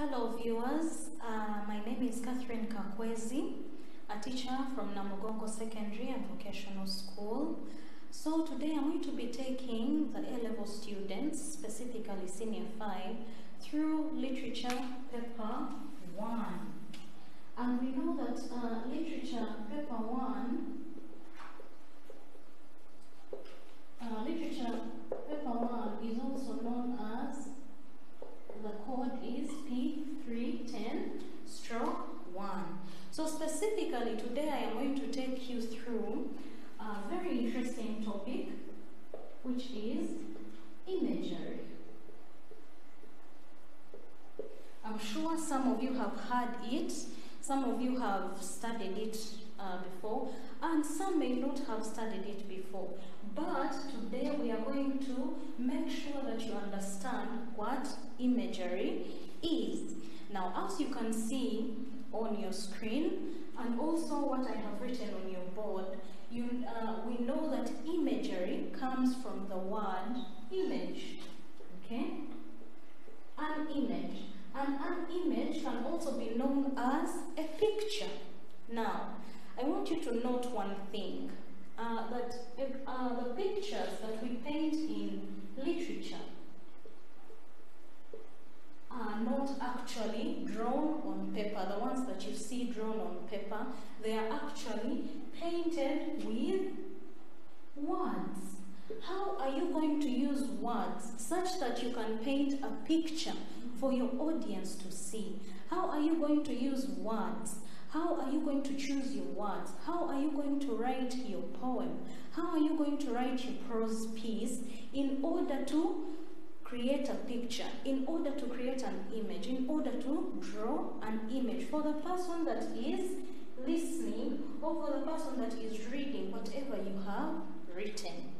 Hello viewers, my name is Catherine Kakwezi, a teacher from Namugongo Secondary and Vocational School. So today I'm going to be taking the A-level students, specifically Senior 5, through Literature Paper 1. And we know that Literature Paper 1 is also known as, the code is P310-1. So specifically today I am going to take you through a very interesting topic, which is imagery. I'm sure some of you have heard it, some of you have studied it before, and some may not have studied it before. But today we are going to make sure that you understand what imagery is. Now, as you can see on your screen, and also what I have written on your board, we know that imagery comes from the word image, okay? An image. And an image can also be known as a picture. Now, I want you to note one thing. That the pictures that we paint in literature are not actually drawn on paper. The ones that you see drawn on paper, they are actually painted with words. How are you going to use words such that you can paint a picture for your audience to see? How are you going to use words? How are you going to choose your words? How are you going to write your poem? How are you going to write your prose piece in order to create a picture, in order to create an image, in order to draw an image for the person that is listening or for the person that is reading whatever you have written?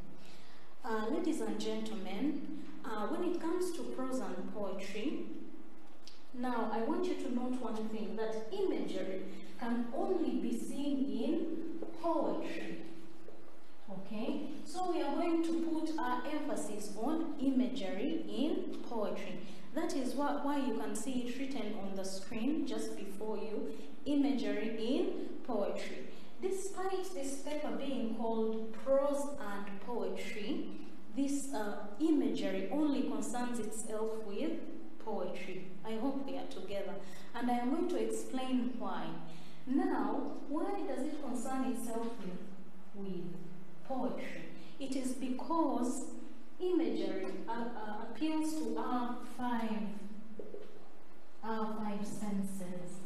Ladies and gentlemen, when it comes to prose and poetry, now, I want you to note one thing, that imagery can only be seen in poetry, okay? So we are going to put our emphasis on imagery in poetry. That is why you can see it written on the screen just before you, imagery in poetry. Despite this paper being called prose and poetry, this imagery only concerns itself with poetry. I hope they are together, and I am going to explain why. Now, why does it concern itself with poetry? It is because imagery appeals to our five senses.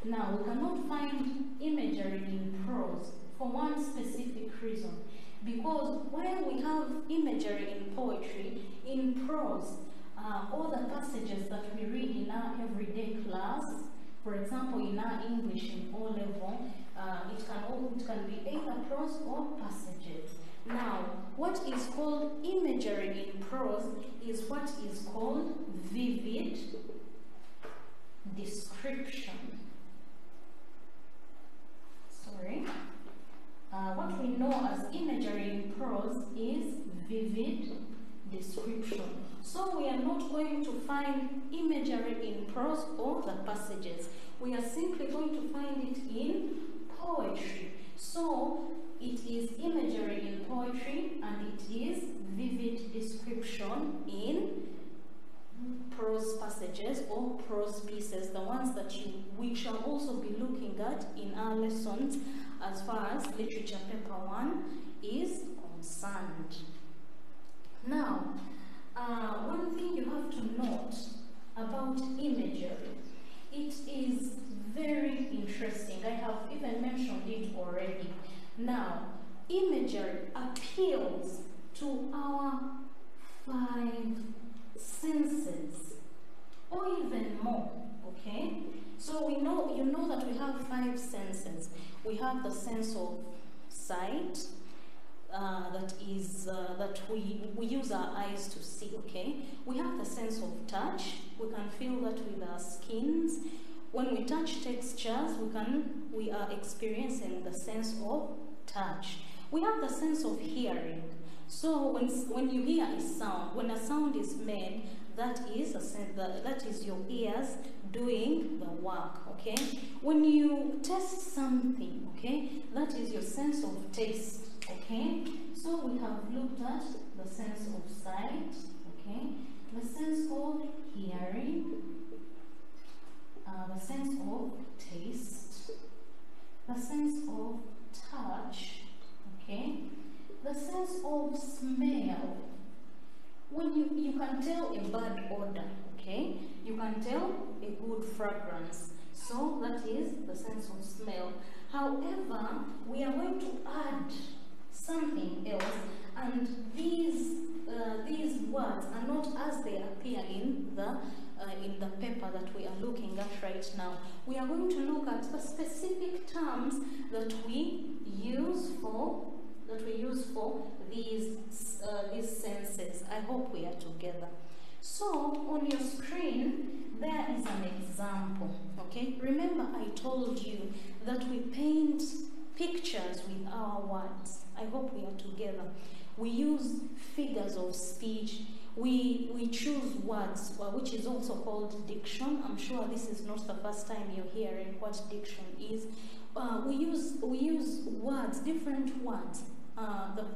Now, we cannot find imagery in prose for one specific reason, because while we have imagery in poetry, in prose, all the passages that we read in our everyday class, for example, in our English in O-level, it can be either prose or passages. Now, what is called imagery in prose is what is called vivid description. What we know as imagery in prose is vivid description. So we are not going to find imagery in prose or the passages. We are simply going to find it in poetry. So it is imagery in poetry and it is vivid description in prose passages or prose pieces, the ones that we shall also be looking at in our lessons as far as Literature Paper 1 is concerned. Now, one thing you have to note about imagery, it is very interesting. I have even mentioned it already. Now, imagery appeals to our five senses, or even more, okay? So you know that we have five senses. We have the sense of sight, that we use our eyes to see, okay? We have the sense of touch. We can feel that with our skins. When we touch textures, we are experiencing the sense of touch. We have the sense of hearing. So when you hear a sound, when a sound is made, that is a sense, that is your ears doing the work, okay? When you taste something, okay, that is your sense of taste, okay? So we have looked at the sense of sight, okay, the sense of hearing, the sense of taste, the sense of touch, okay, the sense of smell. When you can tell a bad odor, okay, you can tell a good fragrance. So that is the sense of smell. However, we are going to add something else, and these words are not as they appear in the paper that we are looking at right now. We are going to look at the specific terms that we use for these senses. I hope we are together. So on your screen there is an example, okay? Remember I told you that we paint pictures with our words. I hope we are together. We use figures of speech. We choose words, which is also called diction. I'm sure this is not the first time you're hearing what diction is. We use words, different words,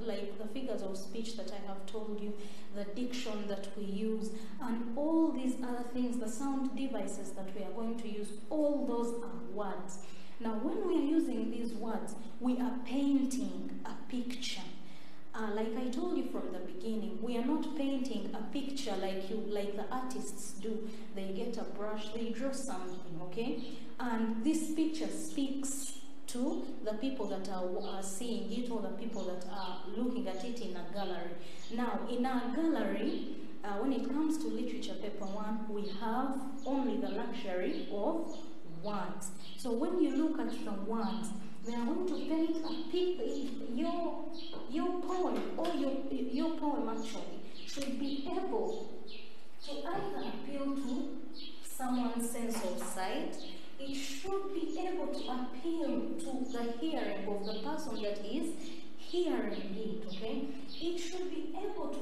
like the figures of speech that I have told you, the diction that we use, and all these other things, the sound devices that we are going to use, all those are words. Now, when we are using these words, we are painting a picture. Like I told you from the beginning, we are not painting a picture like the artists do. They get a brush, they draw something, okay? And this picture speaks to the people that are seeing it, or the people that are looking at it in a gallery. Now, in our gallery, when it comes to literature paper 1, we have only the luxury of words. So when you look at the words, we are going to paint a picture. Your poem, or your poem actually, should be able to either appeal to someone's sense of sight. It should be able to appeal to the hearing of the person that is hearing it, okay? It should be able to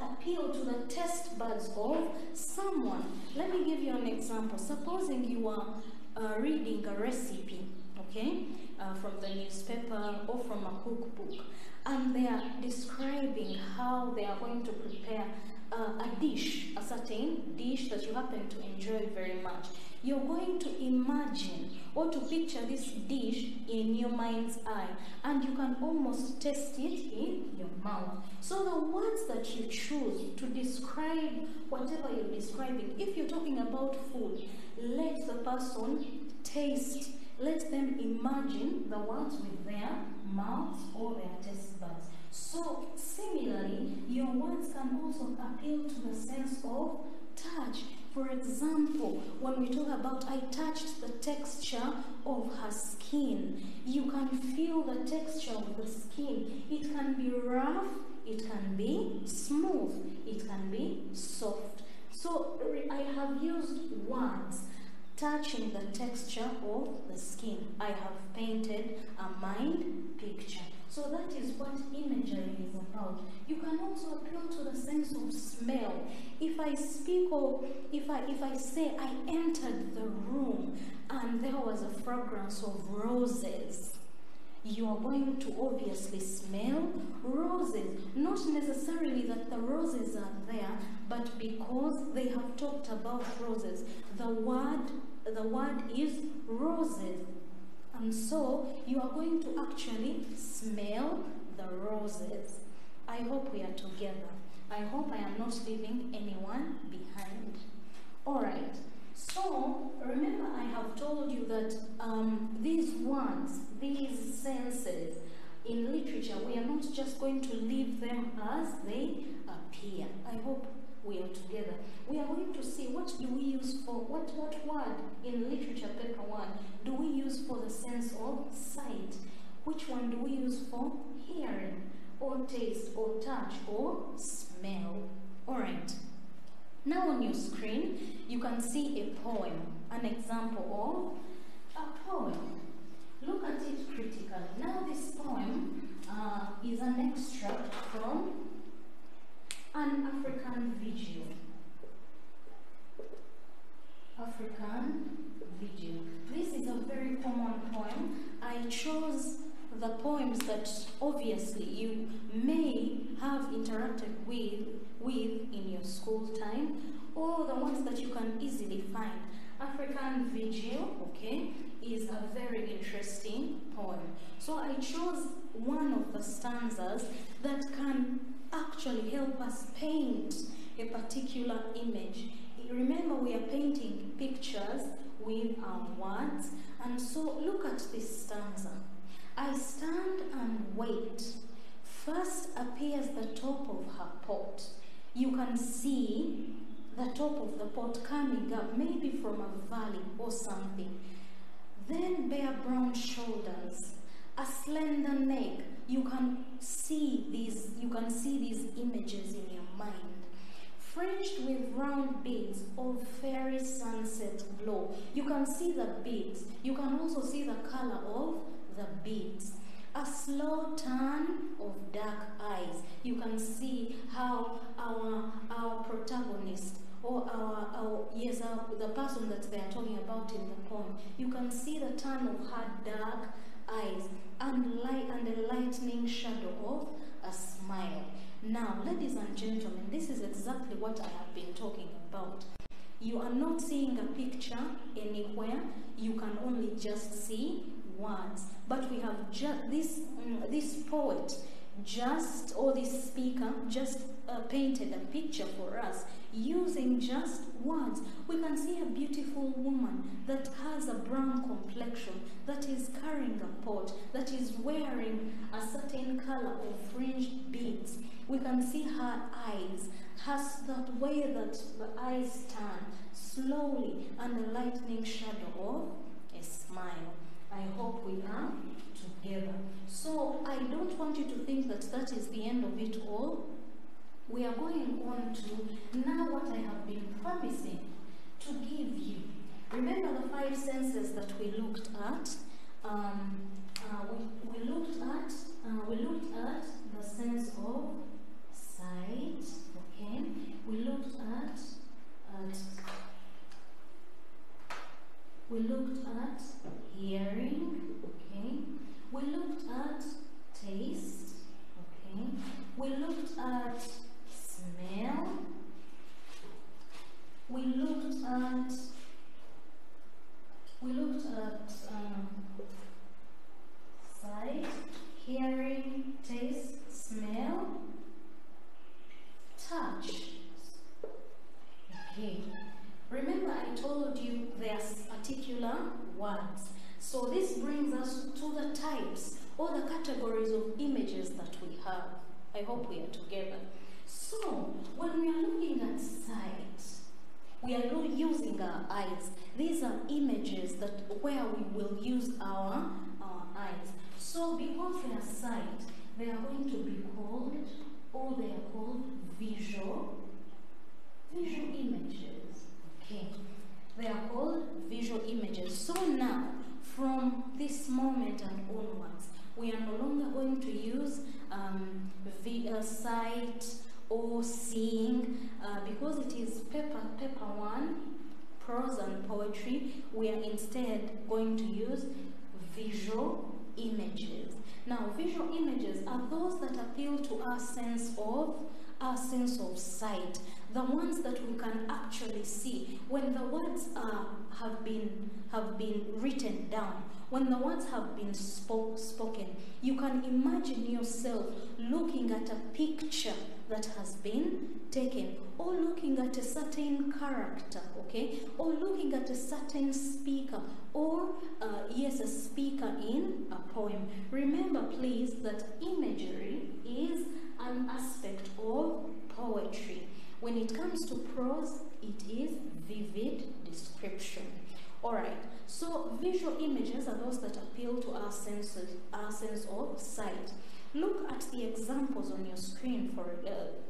appeal to the taste buds of someone. Let me give you an example. Supposing you are reading a recipe, okay, from the newspaper or from a cookbook, and they are describing how they are going to prepare a dish, a certain dish that you happen to enjoy very much. You're going to imagine or to picture this dish in your mind's eye, and you can almost taste it in your mouth. So the words that you choose to describe whatever you're describing, if you're talking about food, let the person taste, let them imagine the words with their mouths or their taste buds. So similarly, your words can also appeal to the sense of touch. For example, when we talk about I touched the texture of her skin, you can feel the texture of the skin. It can be rough, it can be smooth, it can be soft. So I have used words touching the texture of the skin. I have painted a mind picture. So that is what imagery is about. You can also appeal to the sense of smell. If I speak of, if I say I entered the room and there was a fragrance of roses, you are going to obviously smell roses. Not necessarily that the roses are there, but because they have talked about roses. The word is roses. And so you are going to actually smell the roses. I hope we are together. I hope I am not leaving anyone behind. Alright, so remember I have told you that these words, these senses in literature, we are not just going to leave them as they appear. I hope we are together. We are going to see what do we use for, what word in literature paper 1 do we use for the sense of sight? Which one do we use for hearing, or taste, or touch, or smell? Alright. Now on your screen, you can see a poem, an example of a poem. Look at it critically. Now this poem is an extract from an African video. African video. This is a very common poem. I chose the poems that obviously you may have interacted with in your school time, or the ones that you can easily find. African Video, okay, is a very interesting poem. So I chose one of the stanzas that can actually help us paint a particular image. Remember, we are painting pictures with our words, and so look at this stanza. I stand and wait. First appears the top of her pot. You can see the top of the pot coming up, maybe from a valley or something. Then bare brown shoulders, a slender neck. You can see these images in your mind. Fringed with round beads of fairy sunset glow. You can see the beads. You can also see the color of the beads. A slow turn of dark eyes. You can see how our protagonist, or the person that they are talking about in the poem, you can see the turn of her dark eyes and a lightning shadow of a smile. Now, ladies and gentlemen, this is exactly what I have been talking about. You are not seeing a picture anywhere. You can only just see words. But we have just this poet, this speaker, just painted a picture for us using just words. We can see a beautiful woman that has a brown complexion, that is carrying a pot, that is wearing a certain color of fringed beads. We can see her eyes, has that way that the eyes turn slowly, and a lightning shadow of a smile. I hope we are together. So I don't want you to think that that is the end of it all. We are going on to now what I have been promising to give you. Remember the 5 senses that we looked at? We looked at the sense of sight, okay? We looked at hearing, okay? We looked at taste, okay? We looked at smell. We looked at sight, hearing, taste, smell, touch. Okay. Remember, I told you there's particular words. So this brings us to the types or the categories of images that we have. I hope we are together. So when we are looking at sight, we are not using our eyes. These are images where we will use our eyes. So because they are sight, they are going to be called, or they are called visual images. Okay, they are called visual images. So now, from this moment and onwards, we are no longer going to use sight or seeing, because it is paper 1, prose and poetry. We are instead going to use visual images. Now, visual images are those that appeal to our sense of sight, the ones that we can actually see. When the words have been written down, when the words have been spoken, you can imagine yourself looking at a picture that has been taken, or looking at a certain character, okay, or looking at a certain speaker, or a speaker in a poem. Remember, please, that imagery is an aspect of poetry. When it comes to prose, it is vivid description. All right, so visual images are those that appeal to our sense of sight. Look at the examples on your screen.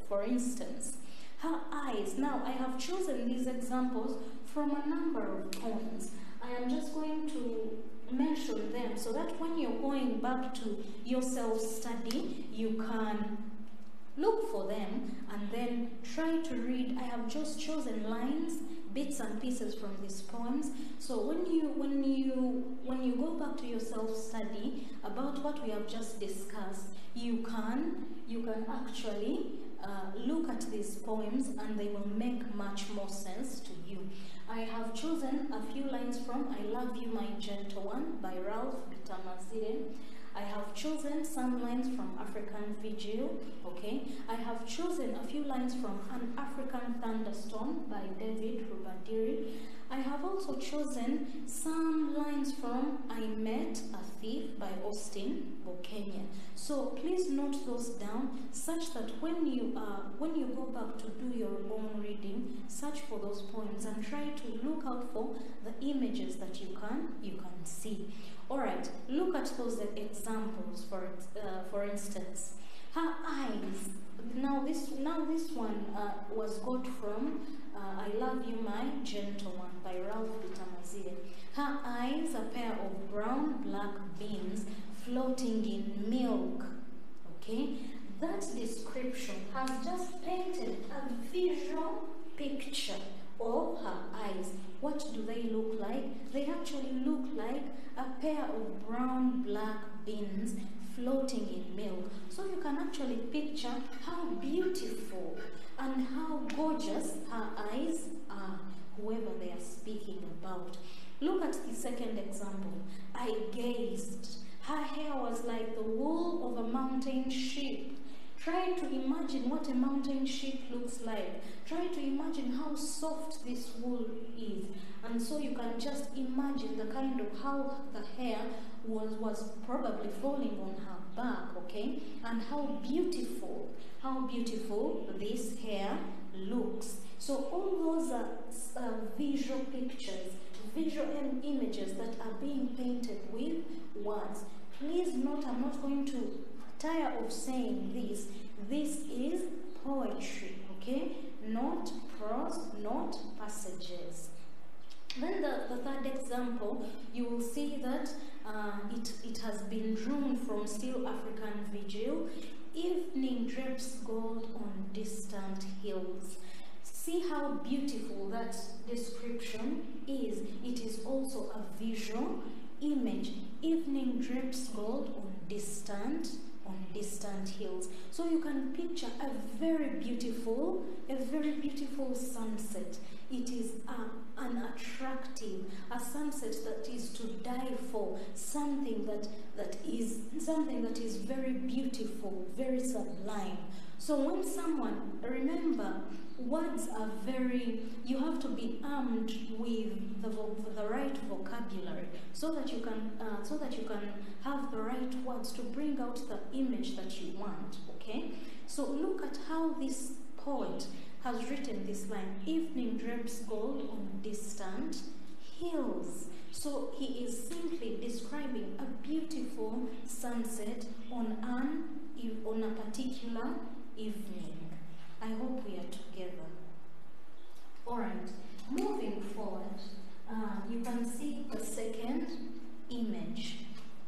For instance, her eyes. Now, I have chosen these examples from a number of poems. I am just going to mention them so that when you're going back to your self-study, you can look for them and then try to read. I have just chosen lines bits and pieces from these poems. So when you go back to your self-study about what we have just discussed, you can actually look at these poems and they will make much more sense to you. I have chosen a few lines from I Love You, My Gentle One by Ralph Bitamazire. I have chosen some lines from African Vigil, okay? I have chosen a few lines from An African Thunderstorm by David Rubadiri. I have also chosen some lines from I Met a Thief by Austin Bokenya. So please note those down such that when you go back to do your own reading, search for those poems and try to look out for the images that you can see. All right, look at those examples. For instance, her eyes. Now this one was got from I Love You, My Gentle One by Ralph Bitamazire. Her eyes, a pair of brown black beans floating in milk. Okay, that description has just painted a visual picture of her eyes. What do they look like? They actually look like a pair of brown black beans floating in milk. So you can actually picture how beautiful and how gorgeous her eyes are, whoever they are speaking about. Look at the second example. I gazed. Her hair was like the wool of a mountain sheep. Try to imagine what a mountain sheep looks like. Try to imagine how soft this wool is. And so you can just imagine the kind of how the hair was probably falling on her back, okay? And how beautiful this hair looks. So all those are visual pictures, visual images that are being painted with words. Please note, I'm not going to tire of saying this. This is poetry, okay? Not prose, not passages. Then the third example, you will see that it has been drawn from still African Vigil. Evening drapes gold on distant hills. See how beautiful that description is. It is also a visual image. Evening drapes gold on distant hills. So you can picture a very beautiful sunset. It is an attractive, a sunset that is to die for, something that is very beautiful, very sublime. So when someone, remember, words are you have to be armed with the right vocabulary so that you can have the right words to bring out the image that you want, okay? So look at how this poet has written this line, evening drapes gold on distant hills. So he is simply describing a beautiful sunset on a particular evening. I hope we are together. All right, moving forward, you can see the second image,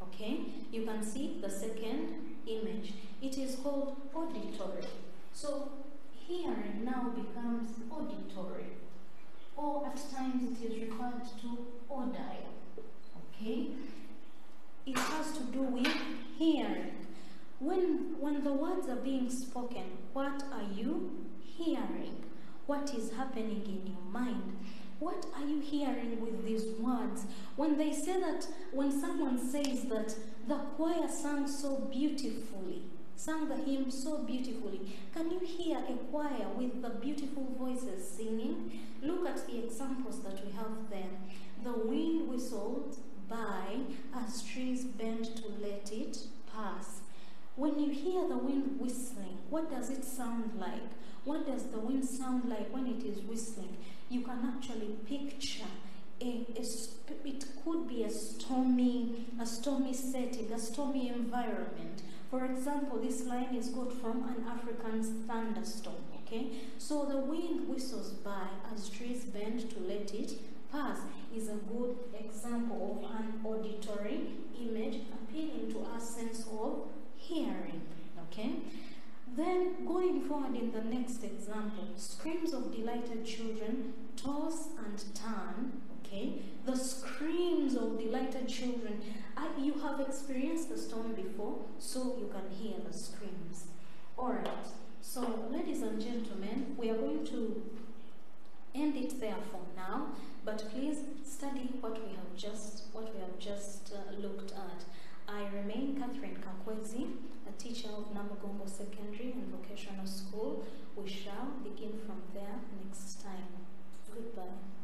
okay? You can see the second image. It is called auditory. So hearing now becomes auditory, or at times it is referred to audio, okay? It has to do with hearing. When the words are being spoken, what are you hearing? What is happening in your mind? What are you hearing with these words? When they say that, when someone says that the choir sang so beautifully, sang the hymn so beautifully, can you hear a choir with the beautiful voices singing? Look at the examples that we have there. The wind whistled by as trees bend to let it pass. When you hear the wind whistling, what does it sound like? What does the wind sound like when it is whistling? You can actually picture it could be a stormy setting, a stormy environment. For example, this line is got from An African Thunderstorm, okay? So the wind whistles by as trees bend to let it pass is a good example of an auditory image appealing to our sense of hearing, okay? Then going forward in the next example, screams of delighted children toss and turn, okay? The screams of delighted children. You have experienced the storm before, so you can hear the screams. Alright, so ladies and gentlemen, we are going to end it there for now, but please study what we have just looked at. I remain Catherine Kakwezi, a teacher of Namugongo Secondary and Vocational School. We shall begin from there next time. Goodbye.